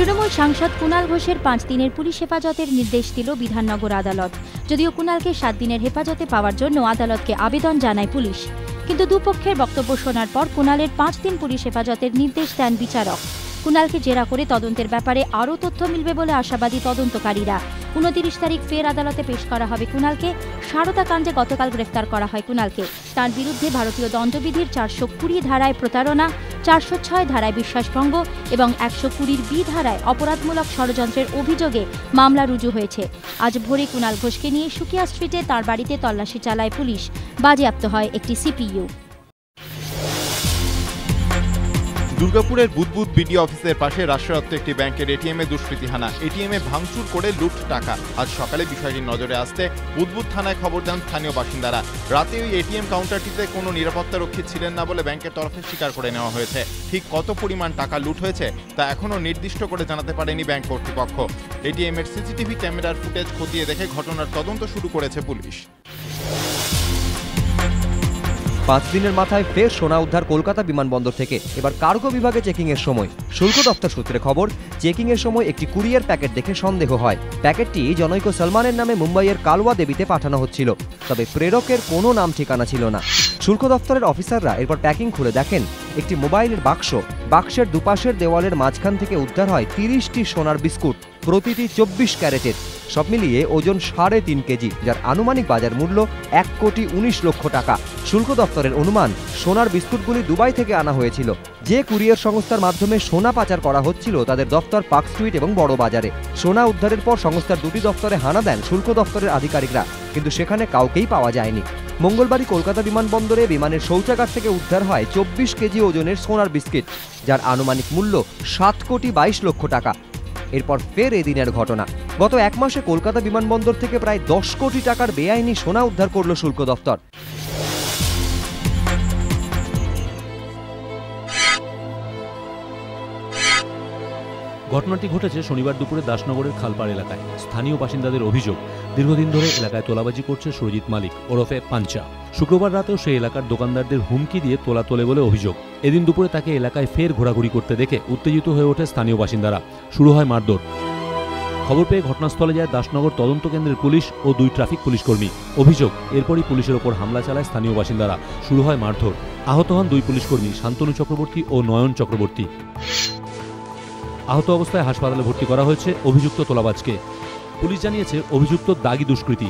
তৃণমূল সাংসদ কুণাল ঘোষের 5 দিনের পুলিশ হেফাজতের নির্দেশ দিল বিধাননগর আদালত। যদিও কুণালকে 7 দিনের হেফাজতে পাওয়ার জন্য আদালতকে আবেদন জানায় পুলিশ, কিন্তু দুপক্ষের বক্তব্য শোনার পর কুণালের 5 দিন পুলিশ হেফাজতের নির্দেশ দেন বিচারক। কুণালকে জেরা করে তদন্তের ব্যাপারে আরও তথ্য মিলবে বলে আশাবাদী তদন্তকারীরা। 29 তারিখ ফের আদালতে পেশ করা হবে কুণালকে। সারদা কাণ্ডে গতকাল গ্রেফতার করা হয় কুণালকে। তার বিরুদ্ধে ভারতীয় দণ্ডবিধির 420 ধারায় প্রতারণা, 406 ধারায় বিশ্বাসভঙ্গ এবং 120B ধারায় অপরাধমূলক ষড়যন্ত্রের অভিযোগে মামলা রুজু হয়েছে। আজ ভোরে কুণাল ঘোষকে নিয়ে সুকিয়া স্ট্রিটে তার বাড়িতে তল্লাশি চালায় পুলিশ। বাজেয়াপ্ত হয় একটি CPU। দুর্গাপুরের বুদবুদ বিডি অফিসের পাশে রাষ্ট্রায়ত্ত একটি ব্যাংকের এটিএমে দুষ্কৃতী হানা। এটিএমে ভাঙচুর করে লুট টাকা। আজ সকালে বিষয়টি নজরে আসতে বুদবুদ থানায় খবর দেন স্থানীয় বাসিন্দারা। রাতে ওই এটিএম কাউন্টারটিতে কোনো নিরাপত্তারক্ষী ছিলেন না বলে ব্যাংকের তরফে স্বীকার করে নেওয়া হয়েছে। ঠিক কত পরিমাণ টাকা লুট হয়েছে তা এখনও নির্দিষ্ট করে জানাতে পারেনি ব্যাংক কর্তৃপক্ষ। এটিএমের সিসিটিভি ক্যামেরার ফুটেজ খতিয়ে দেখে ঘটনার তদন্ত শুরু করেছে পুলিশ। 5 দিনের মাথায় ফের সোনা উদ্ধার কলকাতা বিমানবন্দর থেকে। এবার কার্গো বিভাগে চেকিংয়ের সময় শুল্ক দপ্তর সূত্রে খবর, চেকিংয়ের সময় একটি কুরিয়ার প্যাকেট দেখে সন্দেহ হয়। প্যাকেটটি জনৈক সলমানের নামে মুম্বাইয়ের কালওয়া দেবীতে পাঠানো হচ্ছিল, তবে প্রেরকের কোনো নাম ঠিকানা ছিল না। শুল্ক দপ্তরের অফিসাররা এরপর প্যাকিং খুলে দেখেন একটি মোবাইলের বাক্স। বাক্সের দুপাশের দেওয়ালের মাঝখান থেকে উদ্ধার হয় 30টি সোনার বিস্কুট, প্রতিটি 24 ক্যারেটের। সব মিলিয়ে ওজন 3.5 কেজি, যার আনুমানিক বাজার মূল্য 1,19,00,000 টাকা। শুল্ক দপ্তরের অনুমান, সোনার বিস্কুটগুলি দুবাই থেকে আনা হয়েছিল। যে কুরিয়ার সংস্থার মাধ্যমে সোনা পাচার করা হচ্ছিল তাদের দপ্তর পার্ক স্ট্রিট এবং বড় বাজারে। সোনা উদ্ধারের পর সংস্থার 2টি দপ্তরে হানা দেন শুল্ক দপ্তরের আধিকারিকরা, কিন্তু সেখানে কাউকেই পাওয়া যায়নি। মঙ্গলবারই কলকাতা বিমানবন্দরে বিমানের শৌচাগার থেকে উদ্ধার হয় 24 কেজি ওজনের সোনার বিস্কিট, যার আনুমানিক মূল্য 7,22,00,000 টাকা। এরপর ফের এদিনের ঘটনা। গত 1 মাসে কলকাতা বিমানবন্দর থেকে প্রায় 10 কোটি টাকার বেআইনি সোনা উদ্ধার করল শুল্ক দপ্তর। ঘটনাটি ঘটেছে শনিবার দুপুরে দাসনগরের খালপাড় এলাকায়। স্থানীয় বাসিন্দাদের অভিযোগ, দীর্ঘদিন ধরে এলাকায় তোলাবাজি করছে সুরজিৎ মালিক ওরফে পাঞ্চা। শুক্রবার রাতেও সেই এলাকার দোকানদারদের হুমকি দিয়ে তোলা তোলে বলে অভিযোগ। এদিন দুপুরে তাকে এলাকায় ফের ঘোরাঘুরি করতে দেখে উত্তেজিত হয়ে ওঠে স্থানীয় বাসিন্দারা। শুরু হয় মারধর। খবর পেয়ে ঘটনাস্থলে যায় দাসনগর তদন্ত কেন্দ্রের পুলিশ ও 2 ট্রাফিক পুলিশ কর্মী। অভিযোগ, এরপরই পুলিশের ওপর হামলা চালায় স্থানীয় বাসিন্দারা। শুরু হয় মারধর। আহত হন 2 পুলিশ কর্মী, শান্তনু চক্রবর্তী ও নয়ন চক্রবর্তী। আহত অবস্থায় হাসপাতালে ভর্তি করা হয়েছে অভিযুক্ত তোলাবাজকে। পুলিশ জানিয়েছে অভিযুক্ত দাগী দুষ্কৃতী।